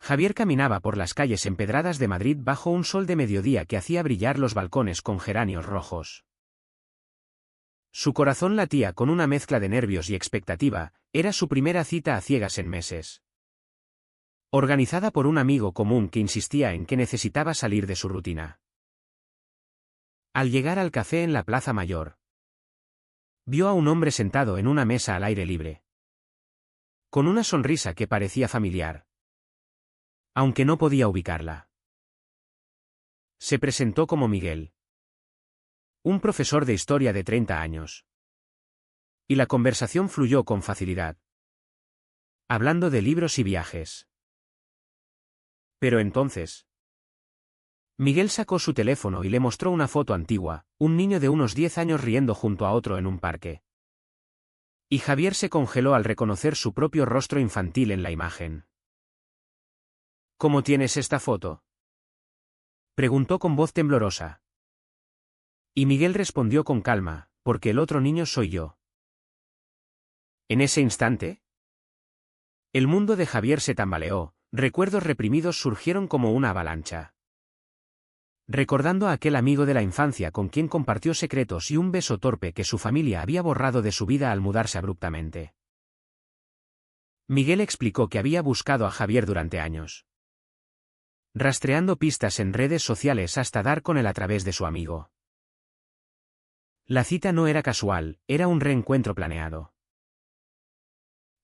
Javier caminaba por las calles empedradas de Madrid bajo un sol de mediodía que hacía brillar los balcones con geranios rojos. Su corazón latía con una mezcla de nervios y expectativa, era su primera cita a ciegas en meses. Organizada por un amigo común que insistía en que necesitaba salir de su rutina. Al llegar al café en la Plaza Mayor, vio a un hombre sentado en una mesa al aire libre, con una sonrisa que parecía familiar, aunque no podía ubicarla. Se presentó como Miguel, un profesor de historia de 30 años. Y la conversación fluyó con facilidad, hablando de libros y viajes. Pero entonces, Miguel sacó su teléfono y le mostró una foto antigua, un niño de unos 10 años riendo junto a otro en un parque. Y Javier se congeló al reconocer su propio rostro infantil en la imagen. ¿Cómo tienes esta foto?, preguntó con voz temblorosa. Y Miguel respondió con calma, porque el otro niño soy yo. En ese instante, el mundo de Javier se tambaleó, recuerdos reprimidos surgieron como una avalancha. Recordando a aquel amigo de la infancia con quien compartió secretos y un beso torpe que su familia había borrado de su vida al mudarse abruptamente. Miguel explicó que había buscado a Javier durante años, rastreando pistas en redes sociales hasta dar con él a través de su amigo. La cita no era casual, era un reencuentro planeado.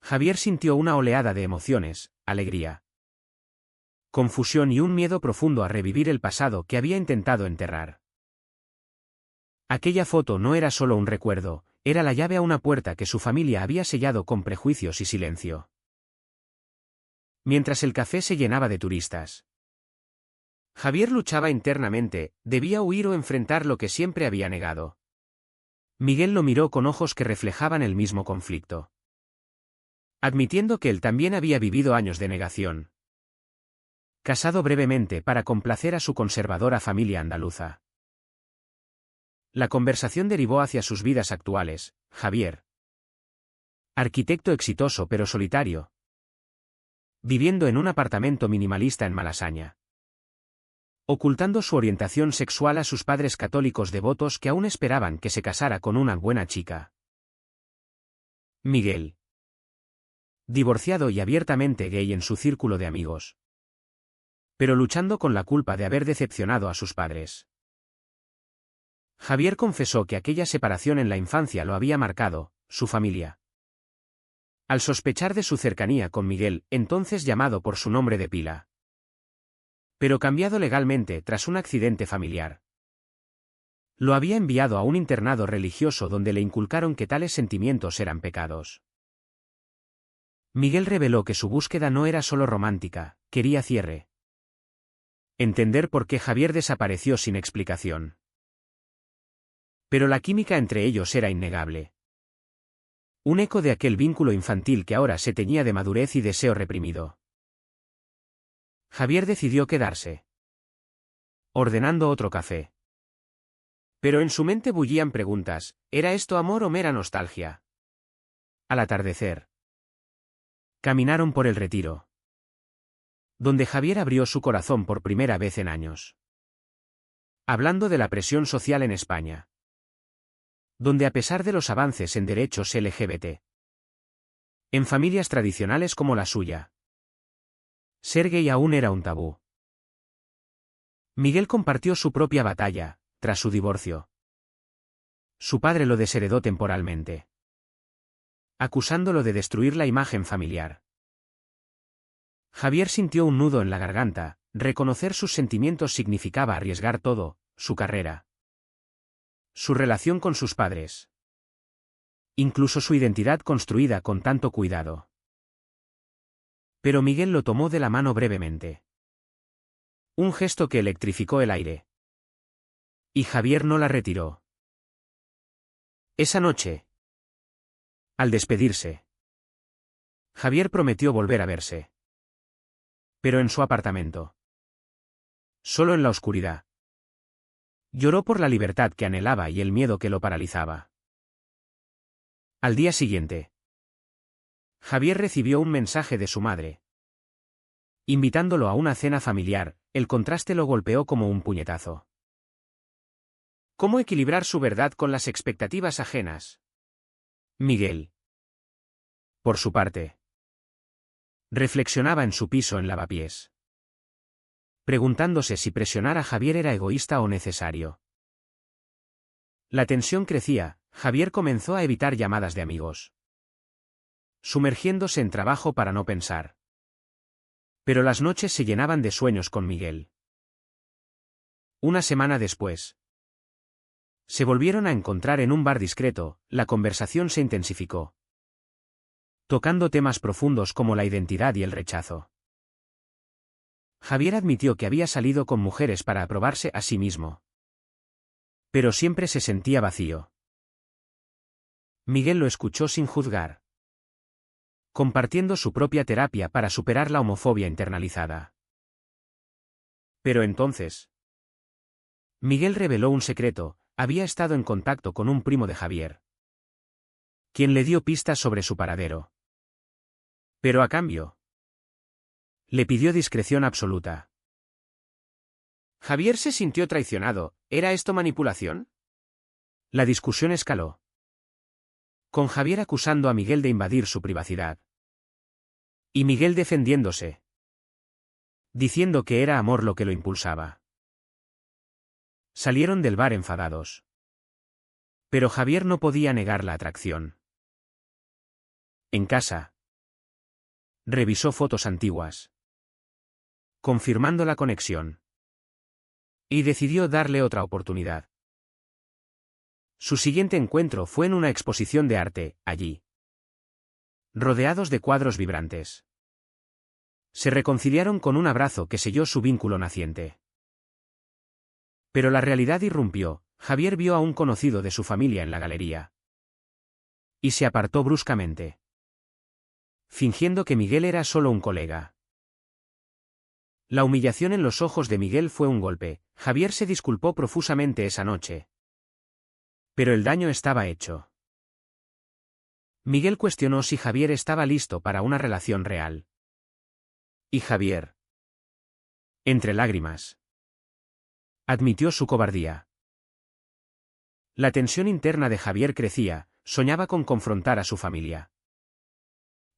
Javier sintió una oleada de emociones, alegría, confusión y un miedo profundo a revivir el pasado que había intentado enterrar. Aquella foto no era solo un recuerdo, era la llave a una puerta que su familia había sellado con prejuicios y silencio. Mientras el café se llenaba de turistas, Javier luchaba internamente, debía huir o enfrentar lo que siempre había negado. Miguel lo miró con ojos que reflejaban el mismo conflicto, admitiendo que él también había vivido años de negación. Casado brevemente para complacer a su conservadora familia andaluza. La conversación derivó hacia sus vidas actuales. Javier, arquitecto exitoso pero solitario, viviendo en un apartamento minimalista en Malasaña, ocultando su orientación sexual a sus padres católicos devotos que aún esperaban que se casara con una buena chica. Miguel, divorciado y abiertamente gay en su círculo de amigos, pero luchando con la culpa de haber decepcionado a sus padres. Javier confesó que aquella separación en la infancia lo había marcado, su familia. Al sospechar de su cercanía con Miguel, entonces llamado por su nombre de pila, pero cambiado legalmente tras un accidente familiar, lo había enviado a un internado religioso donde le inculcaron que tales sentimientos eran pecados. Miguel reveló que su búsqueda no era solo romántica, quería cierre. Entender por qué Javier desapareció sin explicación. Pero la química entre ellos era innegable. Un eco de aquel vínculo infantil que ahora se teñía de madurez y deseo reprimido. Javier decidió quedarse, ordenando otro café. Pero en su mente bullían preguntas, ¿era esto amor o mera nostalgia? Al atardecer, caminaron por el Retiro, donde Javier abrió su corazón por primera vez en años. Hablando de la presión social en España, donde a pesar de los avances en derechos LGBT, en familias tradicionales como la suya, ser gay aún era un tabú. Miguel compartió su propia batalla, tras su divorcio. Su padre lo desheredó temporalmente, acusándolo de destruir la imagen familiar. Javier sintió un nudo en la garganta, reconocer sus sentimientos significaba arriesgar todo, su carrera, su relación con sus padres, incluso su identidad construida con tanto cuidado. Pero Miguel lo tomó de la mano brevemente. Un gesto que electrificó el aire. Y Javier no la retiró. Esa noche, al despedirse, Javier prometió volver a verse. Pero en su apartamento. Solo en la oscuridad. Lloró por la libertad que anhelaba y el miedo que lo paralizaba. Al día siguiente, Javier recibió un mensaje de su madre. Invitándolo a una cena familiar, el contraste lo golpeó como un puñetazo. ¿Cómo equilibrar su verdad con las expectativas ajenas? Miguel, por su parte, reflexionaba en su piso en Lavapiés, preguntándose si presionar a Javier era egoísta o necesario. La tensión crecía, Javier comenzó a evitar llamadas de amigos, sumergiéndose en trabajo para no pensar. Pero las noches se llenaban de sueños con Miguel. Una semana después, se volvieron a encontrar en un bar discreto, la conversación se intensificó, tocando temas profundos como la identidad y el rechazo. Javier admitió que había salido con mujeres para aprobarse a sí mismo, pero siempre se sentía vacío. Miguel lo escuchó sin juzgar, compartiendo su propia terapia para superar la homofobia internalizada. Pero entonces, Miguel reveló un secreto: había estado en contacto con un primo de Javier, quien le dio pistas sobre su paradero. Pero a cambio, le pidió discreción absoluta. Javier se sintió traicionado. ¿Era esto manipulación? La discusión escaló, con Javier acusando a Miguel de invadir su privacidad, y Miguel defendiéndose, diciendo que era amor lo que lo impulsaba. Salieron del bar enfadados. Pero Javier no podía negar la atracción. En casa, revisó fotos antiguas, confirmando la conexión, y decidió darle otra oportunidad. Su siguiente encuentro fue en una exposición de arte, allí, rodeados de cuadros vibrantes. Se reconciliaron con un abrazo que selló su vínculo naciente. Pero la realidad irrumpió. Javier vio a un conocido de su familia en la galería, y se apartó bruscamente, fingiendo que Miguel era solo un colega. La humillación en los ojos de Miguel fue un golpe. Javier se disculpó profusamente esa noche, pero el daño estaba hecho. Miguel cuestionó si Javier estaba listo para una relación real. Y Javier, entre lágrimas, admitió su cobardía. La tensión interna de Javier crecía, soñaba con confrontar a su familia,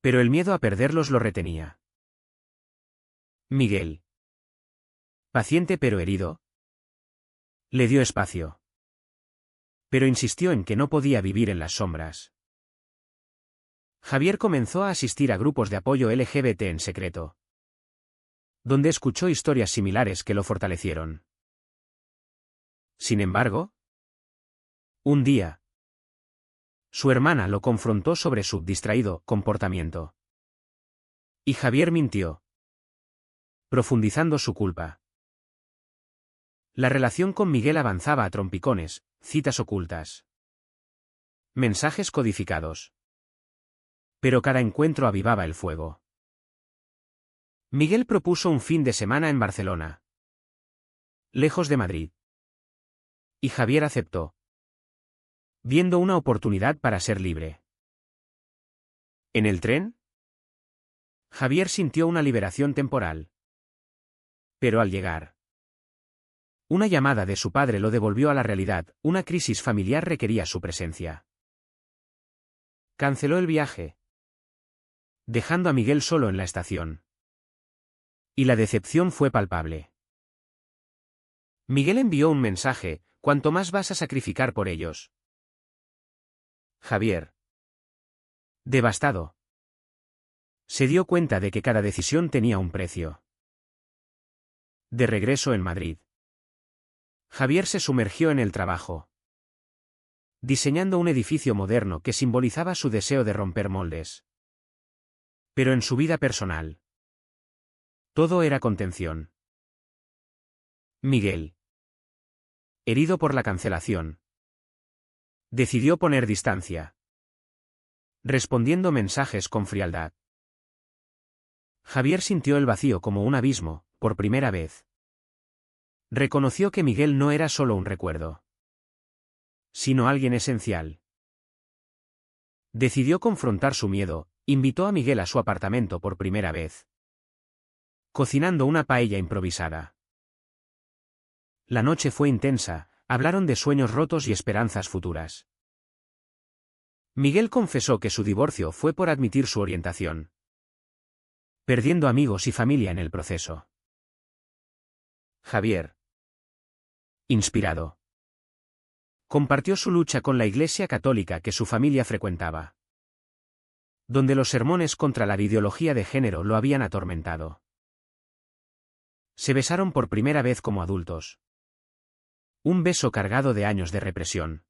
pero el miedo a perderlos lo retenía. Miguel, paciente pero herido, le dio espacio, pero insistió en que no podía vivir en las sombras. Javier comenzó a asistir a grupos de apoyo LGBT en secreto, donde escuchó historias similares que lo fortalecieron. Sin embargo, un día, su hermana lo confrontó sobre su distraído comportamiento. Y Javier mintió, profundizando su culpa. La relación con Miguel avanzaba a trompicones, citas ocultas, mensajes codificados. Pero cada encuentro avivaba el fuego. Miguel propuso un fin de semana en Barcelona, lejos de Madrid. Y Javier aceptó, viendo una oportunidad para ser libre. ¿En el tren? Javier sintió una liberación temporal. Pero al llegar, una llamada de su padre lo devolvió a la realidad. Una crisis familiar requería su presencia. Canceló el viaje, dejando a Miguel solo en la estación. Y la decepción fue palpable. Miguel envió un mensaje: ¿cuánto más vas a sacrificar por ellos? Javier, devastado, se dio cuenta de que cada decisión tenía un precio. De regreso en Madrid, Javier se sumergió en el trabajo, diseñando un edificio moderno que simbolizaba su deseo de romper moldes. Pero en su vida personal, todo era contención. Miguel, herido por la cancelación, decidió poner distancia, respondiendo mensajes con frialdad. Javier sintió el vacío como un abismo, por primera vez. Reconoció que Miguel no era solo un recuerdo, sino alguien esencial. Decidió confrontar su miedo, invitó a Miguel a su apartamento por primera vez. cocinando una paella improvisada. La noche fue intensa, hablaron de sueños rotos y esperanzas futuras. Miguel confesó que su divorcio fue por admitir su orientación, perdiendo amigos y familia en el proceso. Javier, inspirado, compartió su lucha con la Iglesia Católica que su familia frecuentaba, donde los sermones contra la ideología de género lo habían atormentado. Se besaron por primera vez como adultos. Un beso cargado de años de represión.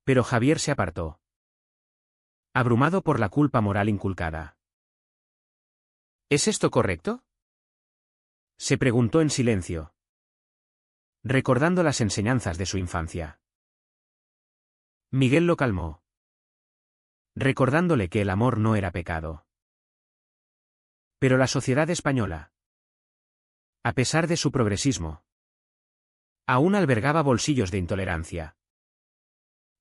Pero Javier se apartó, abrumado por la culpa moral inculcada. ¿Es esto correcto?, se preguntó en silencio, recordando las enseñanzas de su infancia. Miguel lo calmó, recordándole que el amor no era pecado. Pero la sociedad española, a pesar de su progresismo, aún albergaba bolsillos de intolerancia,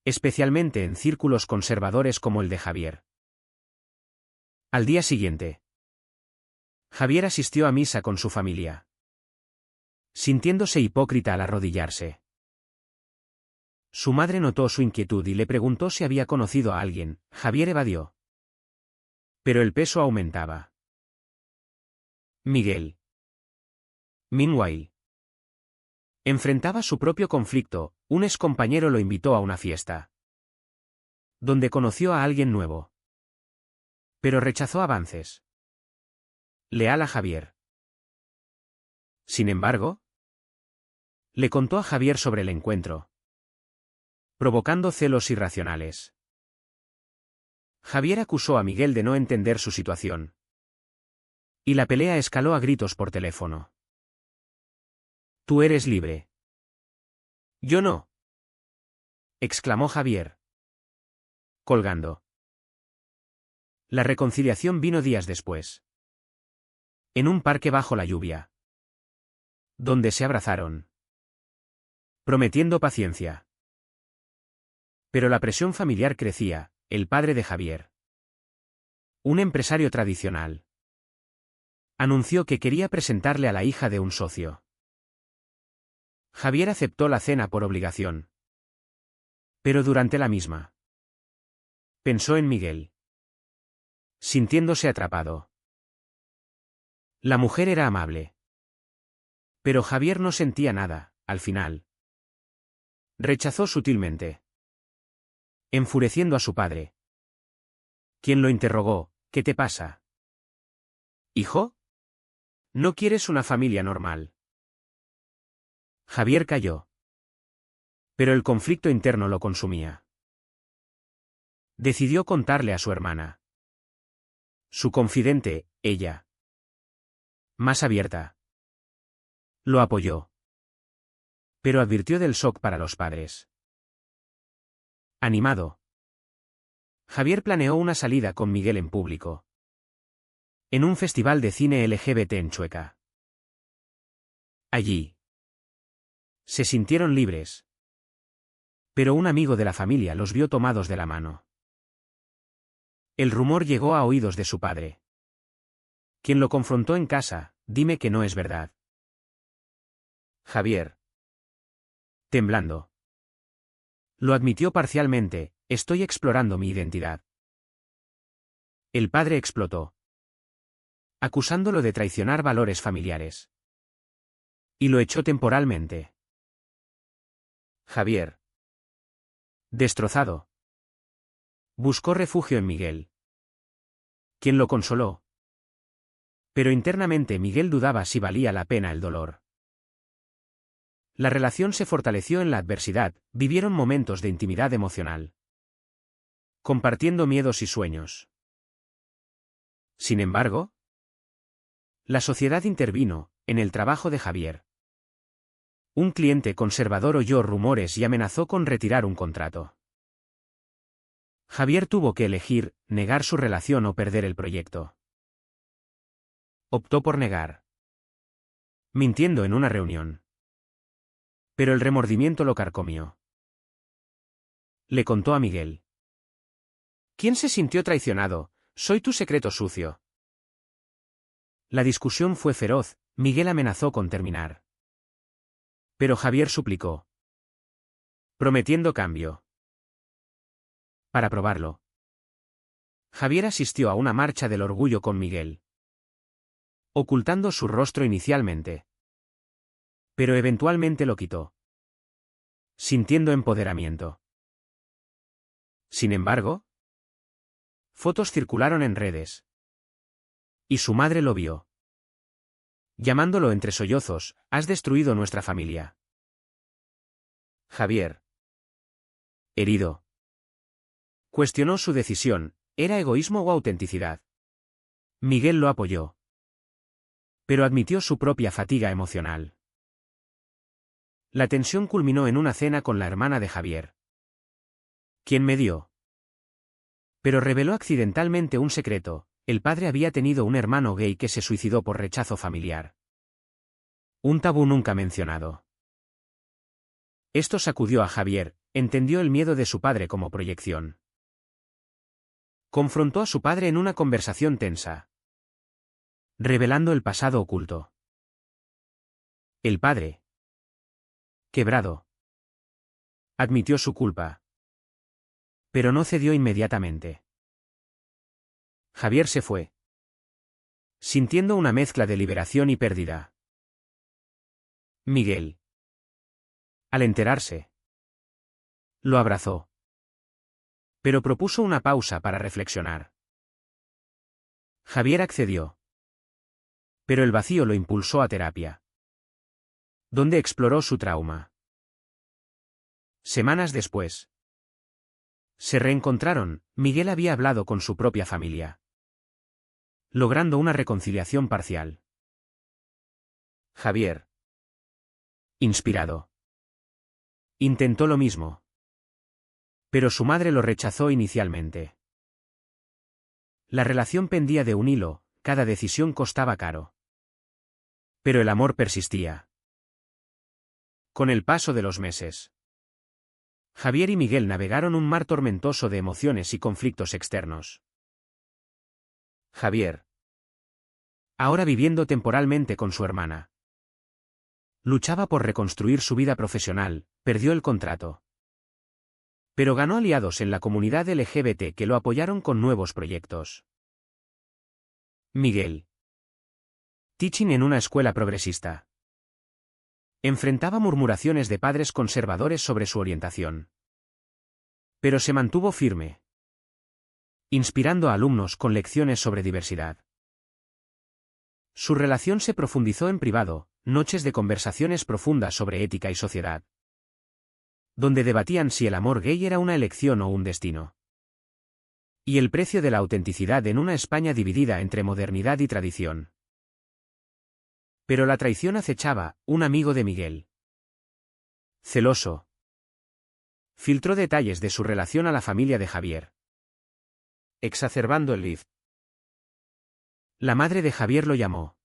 especialmente en círculos conservadores como el de Javier. Al día siguiente, Javier asistió a misa con su familia, sintiéndose hipócrita al arrodillarse. Su madre notó su inquietud y le preguntó si había conocido a alguien. Javier evadió. Pero el peso aumentaba. Miguel, meanwhile, enfrentaba su propio conflicto. Un excompañero lo invitó a una fiesta, donde conoció a alguien nuevo, pero rechazó avances. Leal a Javier. Sin embargo, le contó a Javier sobre el encuentro, provocando celos irracionales. Javier acusó a Miguel de no entender su situación, y la pelea escaló a gritos por teléfono. «Tú eres libre». «Yo no», exclamó Javier, colgando. La reconciliación vino días después, en un parque bajo la lluvia, donde se abrazaron, prometiendo paciencia. Pero la presión familiar crecía. El padre de Javier, un empresario tradicional, anunció que quería presentarle a la hija de un socio. Javier aceptó la cena por obligación, pero durante la misma, pensó en Miguel, sintiéndose atrapado. La mujer era amable, pero Javier no sentía nada. Al final, rechazó sutilmente, enfureciendo a su padre, quien lo interrogó. «¿Qué te pasa, hijo? ¿No quieres una familia normal?». Javier calló, pero el conflicto interno lo consumía. Decidió contarle a su hermana, su confidente. Ella, más abierta, lo apoyó, pero advirtió del shock para los padres. Animado, Javier planeó una salida con Miguel en público, en un festival de cine LGBT en Chueca. Allí, se sintieron libres, pero un amigo de la familia los vio tomados de la mano. El rumor llegó a oídos de su padre, quien lo confrontó en casa. «Dime que no es verdad». Javier, temblando, lo admitió parcialmente: «Estoy explorando mi identidad». El padre explotó, acusándolo de traicionar valores familiares, y lo echó temporalmente. Javier, destrozado, buscó refugio en Miguel, quien lo consoló. Pero internamente Miguel dudaba si valía la pena el dolor. La relación se fortaleció en la adversidad. Vivieron momentos de intimidad emocional, compartiendo miedos y sueños. Sin embargo, la sociedad intervino en el trabajo de Javier. Un cliente conservador oyó rumores y amenazó con retirar un contrato. Javier tuvo que elegir: negar su relación o perder el proyecto. Optó por negar, mintiendo en una reunión. Pero el remordimiento lo carcomió. Le contó a Miguel: «¿Quién se sintió traicionado? Soy tu secreto sucio». La discusión fue feroz, Miguel amenazó con terminar. Pero Javier suplicó, prometiendo cambio. Para probarlo, Javier asistió a una marcha del orgullo con Miguel, ocultando su rostro inicialmente. Pero eventualmente lo quitó, sintiendo empoderamiento. Sin embargo, fotos circularon en redes. Y su madre lo vio, llamándolo entre sollozos, has destruido nuestra familia. Javier, herido, cuestionó su decisión, ¿era egoísmo o autenticidad? Miguel lo apoyó, pero admitió su propia fatiga emocional. La tensión culminó en una cena con la hermana de Javier, quien medió. Pero reveló accidentalmente un secreto: el padre había tenido un hermano gay que se suicidó por rechazo familiar. Un tabú nunca mencionado. Esto sacudió a Javier, entendió el miedo de su padre como proyección. Confrontó a su padre en una conversación tensa, revelando el pasado oculto. El padre, quebrado, admitió su culpa, pero no cedió inmediatamente. Javier se fue, sintiendo una mezcla de liberación y pérdida. Miguel, al enterarse, lo abrazó, pero propuso una pausa para reflexionar. Javier accedió, pero el vacío lo impulsó a terapia, donde exploró su trauma. Semanas después, se reencontraron. Miguel había hablado con su propia familia, logrando una reconciliación parcial. Javier, inspirado, intentó lo mismo, pero su madre lo rechazó inicialmente. La relación pendía de un hilo, cada decisión costaba caro. Pero el amor persistía. Con el paso de los meses, Javier y Miguel navegaron un mar tormentoso de emociones y conflictos externos. Javier, ahora viviendo temporalmente con su hermana, luchaba por reconstruir su vida profesional, perdió el contrato. Pero ganó aliados en la comunidad LGBT que lo apoyaron con nuevos proyectos. Miguel, teaching en una escuela progresista, enfrentaba murmuraciones de padres conservadores sobre su orientación. Pero se mantuvo firme, inspirando a alumnos con lecciones sobre diversidad. Su relación se profundizó en privado, noches de conversaciones profundas sobre ética y sociedad, donde debatían si el amor gay era una elección o un destino. Y el precio de la autenticidad en una España dividida entre modernidad y tradición. Pero la traición acechaba. Un amigo de Miguel, celoso, filtró detalles de su relación a la familia de Javier, exacerbando el rift. La madre de Javier lo llamó,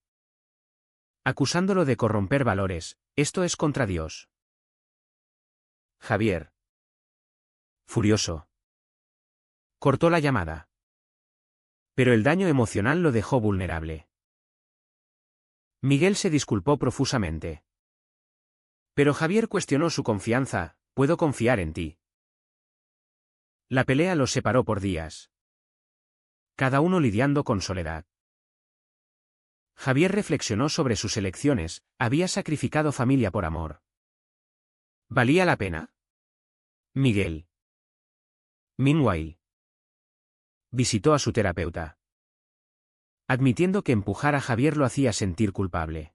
acusándolo de corromper valores. Esto es contra Dios. Javier, furioso, cortó la llamada. Pero el daño emocional lo dejó vulnerable. Miguel se disculpó profusamente. Pero Javier cuestionó su confianza. ¿Puedo confiar en ti? La pelea los separó por días, cada uno lidiando con soledad. Javier reflexionó sobre sus elecciones. Había sacrificado familia por amor. ¿Valía la pena? Miguel, meanwhile, visitó a su terapeuta, admitiendo que empujar a Javier lo hacía sentir culpable.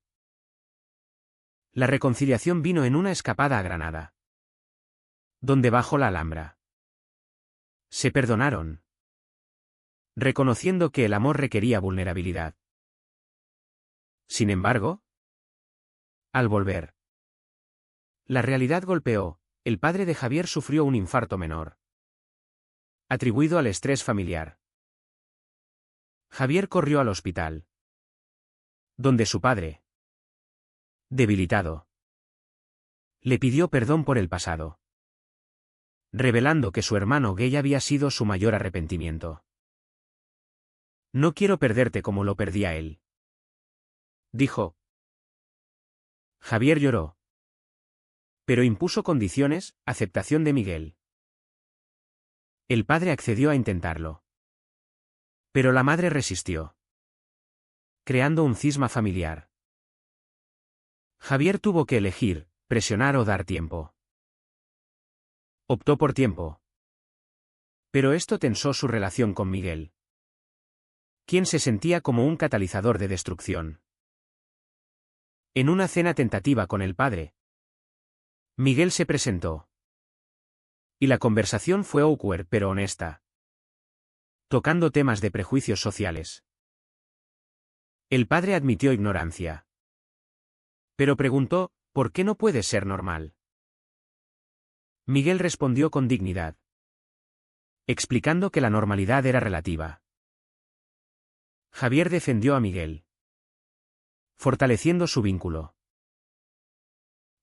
La reconciliación vino en una escapada a Granada, donde bajó la Alhambra. Se perdonaron, reconociendo que el amor requería vulnerabilidad. Sin embargo, al volver, la realidad golpeó. El padre de Javier sufrió un infarto menor, atribuido al estrés familiar. Javier corrió al hospital, donde su padre, debilitado, le pidió perdón por el pasado, revelando que su hermano gay había sido su mayor arrepentimiento. No quiero perderte como lo perdí a él. dijo. Javier lloró. Pero impuso condiciones, aceptación de Miguel. El padre accedió a intentarlo. Pero la madre resistió, creando un cisma familiar. Javier tuvo que elegir, presionar o dar tiempo. Optó por tiempo. Pero esto tensó su relación con Miguel, quien se sentía como un catalizador de destrucción. En una cena tentativa con el padre, Miguel se presentó. Y la conversación fue awkward pero honesta, tocando temas de prejuicios sociales. El padre admitió ignorancia. Pero preguntó, ¿por qué no puedes ser normal? Miguel respondió con dignidad, explicando que la normalidad era relativa. Javier defendió a Miguel, fortaleciendo su vínculo.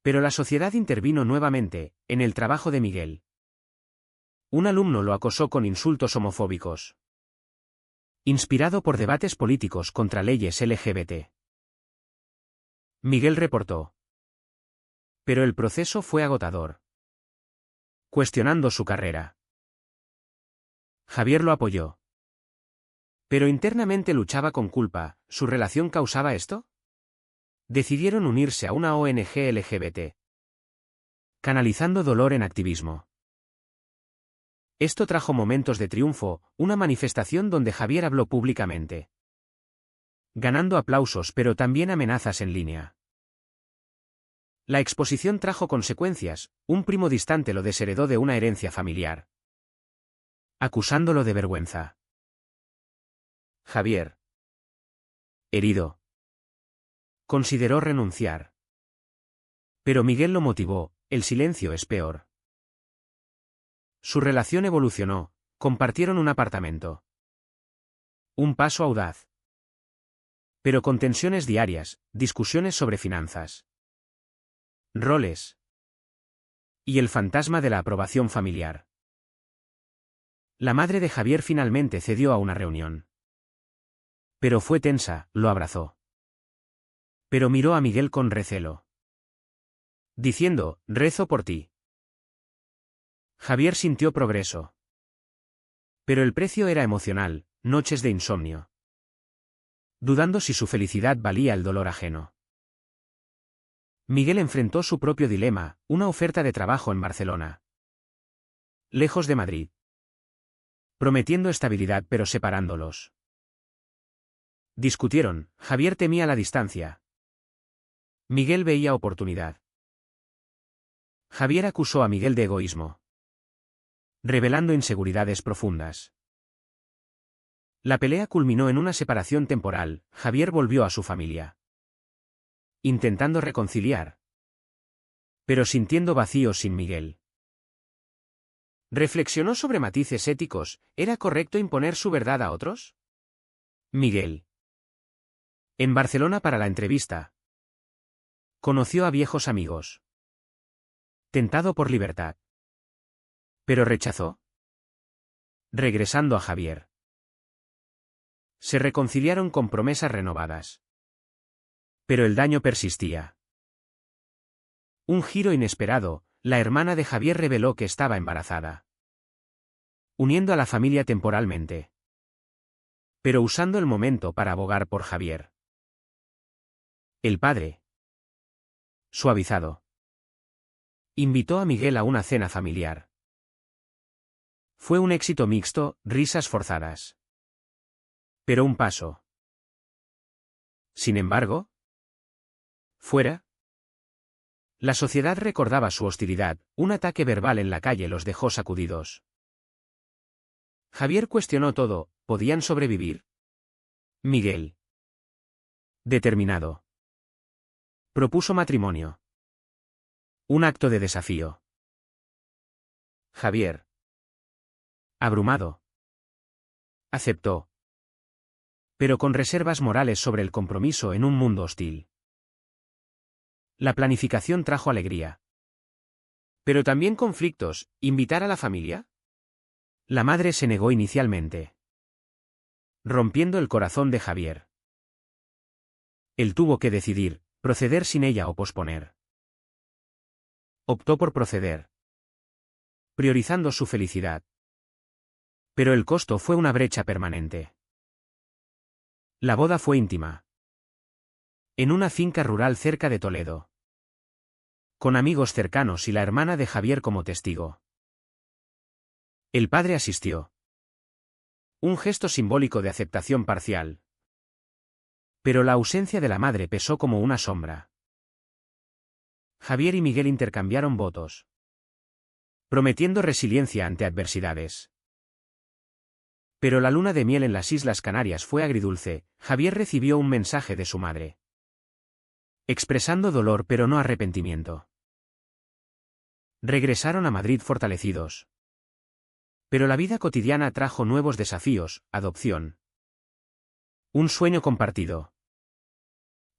Pero la sociedad intervino nuevamente, en el trabajo de Miguel. Un alumno lo acosó con insultos homofóbicos, inspirado por debates políticos contra leyes LGBT. Miguel reportó. Pero el proceso fue agotador, cuestionando su carrera. Javier lo apoyó. Pero internamente luchaba con culpa. ¿Su relación causaba esto? Decidieron unirse a una ONG LGBT, canalizando dolor en activismo. Esto trajo momentos de triunfo, una manifestación donde Javier habló públicamente, ganando aplausos pero también amenazas en línea. La exposición trajo consecuencias. Un primo distante lo desheredó de una herencia familiar, acusándolo de vergüenza. Javier, herido, consideró renunciar. Pero Miguel lo motivó, el silencio es peor. Su relación evolucionó, compartieron un apartamento. Un paso audaz. Pero con tensiones diarias, discusiones sobre finanzas, roles y el fantasma de la aprobación familiar. La madre de Javier finalmente cedió a una reunión. Pero fue tensa, lo abrazó. Pero miró a Miguel con recelo, diciendo, rezo por ti. Javier sintió progreso. Pero el precio era emocional, noches de insomnio, dudando si su felicidad valía el dolor ajeno. Miguel enfrentó su propio dilema, una oferta de trabajo en Barcelona, lejos de Madrid, prometiendo estabilidad pero separándolos. Discutieron, Javier temía la distancia. Miguel veía oportunidad. Javier acusó a Miguel de egoísmo, revelando inseguridades profundas. La pelea culminó en una separación temporal. Javier volvió a su familia, intentando reconciliar, pero sintiendo vacío sin Miguel. Reflexionó sobre matices éticos. ¿Era correcto imponer su verdad a otros? Miguel. En Barcelona para la entrevista, conoció a viejos amigos. Tentado por libertad, pero rechazó, regresando a Javier. Se reconciliaron con promesas renovadas. Pero el daño persistía. Un giro inesperado, la hermana de Javier reveló que estaba embarazada, uniendo a la familia temporalmente, pero usando el momento para abogar por Javier. El padre, suavizado, invitó a Miguel a una cena familiar. Fue un éxito mixto, risas forzadas. Pero un paso. Sin embargo, fuera, la sociedad recordaba su hostilidad. Un ataque verbal en la calle los dejó sacudidos. Javier cuestionó todo. ¿Podían sobrevivir? Miguel, determinado, propuso matrimonio. Un acto de desafío. Javier, abrumado, aceptó, pero con reservas morales sobre el compromiso en un mundo hostil. La planificación trajo alegría, pero también conflictos. ¿Invitar a la familia? La madre se negó inicialmente, rompiendo el corazón de Javier. Él tuvo que decidir, proceder sin ella o posponer. Optó por proceder, priorizando su felicidad. Pero el costo fue una brecha permanente. La boda fue íntima. En una finca rural cerca de Toledo. Con amigos cercanos y la hermana de Javier como testigo. El padre asistió. Un gesto simbólico de aceptación parcial. Pero la ausencia de la madre pesó como una sombra. Javier y Miguel intercambiaron votos, prometiendo resiliencia ante adversidades. Pero la luna de miel en las Islas Canarias fue agridulce. Javier recibió un mensaje de su madre, expresando dolor pero no arrepentimiento. Regresaron a Madrid fortalecidos. Pero la vida cotidiana trajo nuevos desafíos: adopción, un sueño compartido.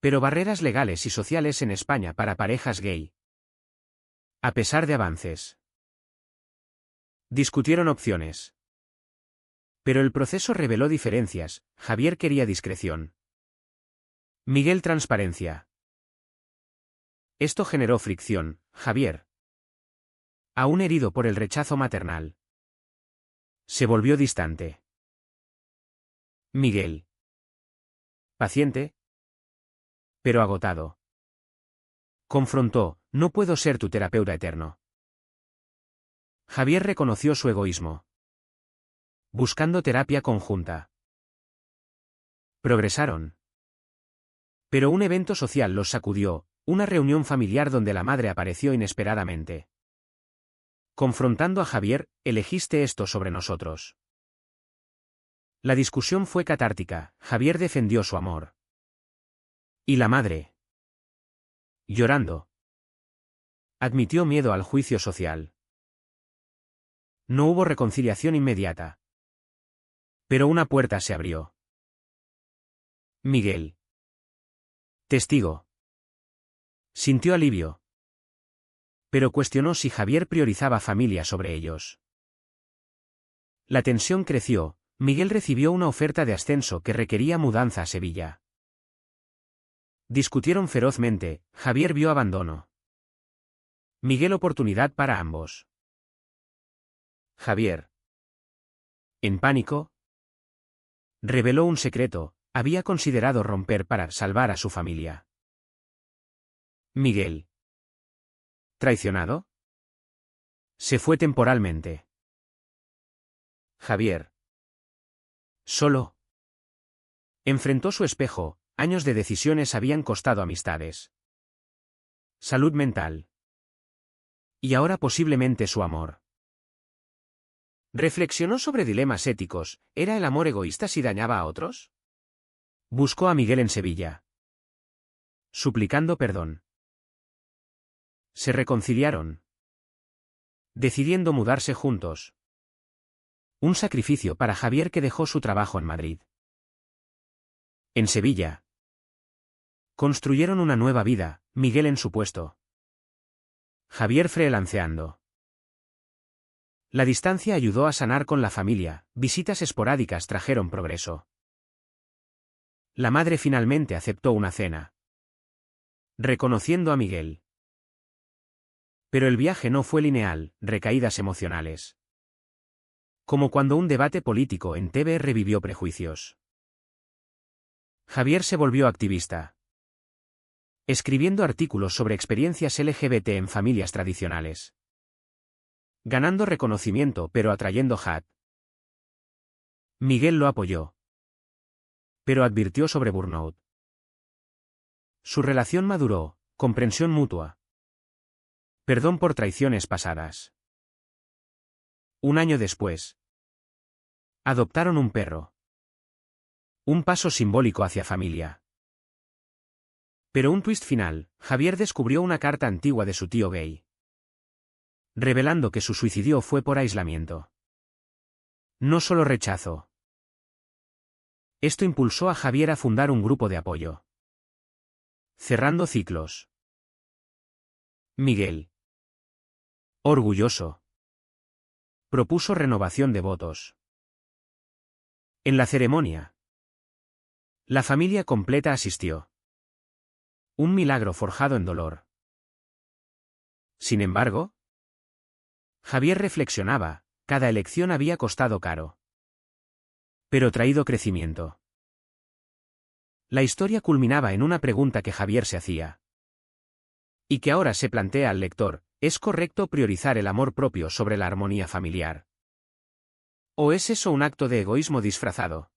Pero barreras legales y sociales en España para parejas gay. A pesar de avances, discutieron opciones. Pero el proceso reveló diferencias. Javier quería discreción. Miguel transparencia. Esto generó fricción. Javier, aún herido por el rechazo maternal, se volvió distante. Miguel, paciente, pero agotado, confrontó: no puedo ser tu terapeuta eterno. Javier reconoció su egoísmo, buscando terapia conjunta. Progresaron. Pero un evento social los sacudió: una reunión familiar donde la madre apareció inesperadamente. Confrontando a Javier: elegiste esto sobre nosotros. La discusión fue catártica. Javier defendió su amor. Y la madre, llorando, admitió miedo al juicio social. No hubo reconciliación inmediata. Pero una puerta se abrió. Miguel, testigo, sintió alivio. Pero cuestionó si Javier priorizaba familia sobre ellos. La tensión creció. Miguel recibió una oferta de ascenso que requería mudanza a Sevilla. Discutieron ferozmente. Javier vio abandono. Miguel oportunidad para ambos. Javier, en pánico, reveló un secreto: había considerado romper para salvar a su familia. Miguel, traicionado, se fue temporalmente. Javier, solo, enfrentó su espejo. Años de decisiones habían costado amistades, salud mental y ahora posiblemente su amor. Reflexionó sobre dilemas éticos. ¿Era el amor egoísta si dañaba a otros? Buscó a Miguel en Sevilla, suplicando perdón. Se reconciliaron, decidiendo mudarse juntos. Un sacrificio para Javier, que dejó su trabajo en Madrid. En Sevilla, construyeron una nueva vida. Miguel en su puesto, Javier freelanceando. La distancia ayudó a sanar con la familia. Visitas esporádicas trajeron progreso. La madre finalmente aceptó una cena, reconociendo a Miguel. Pero el viaje no fue lineal. Recaídas emocionales. Como cuando un debate político en TV revivió prejuicios. Javier se volvió activista, escribiendo artículos sobre experiencias LGBT en familias tradicionales. Ganando reconocimiento pero atrayendo hate. Miguel lo apoyó, pero advirtió sobre burnout. Su relación maduró: comprensión mutua, perdón por traiciones pasadas. Un año después, adoptaron un perro. Un paso simbólico hacia familia. Pero un twist final: Javier descubrió una carta antigua de su tío gay, revelando que su suicidio fue por aislamiento, no solo rechazo. Esto impulsó a Javier a fundar un grupo de apoyo. Cerrando ciclos. Miguel, orgulloso, propuso renovación de votos. En la ceremonia, la familia completa asistió. Un milagro forjado en dolor. Sin embargo, Javier reflexionaba, cada elección había costado caro. Pero traído crecimiento. La historia culminaba en una pregunta que Javier se hacía. Y que ahora se plantea al lector: ¿es correcto priorizar el amor propio sobre la armonía familiar? ¿O es eso un acto de egoísmo disfrazado?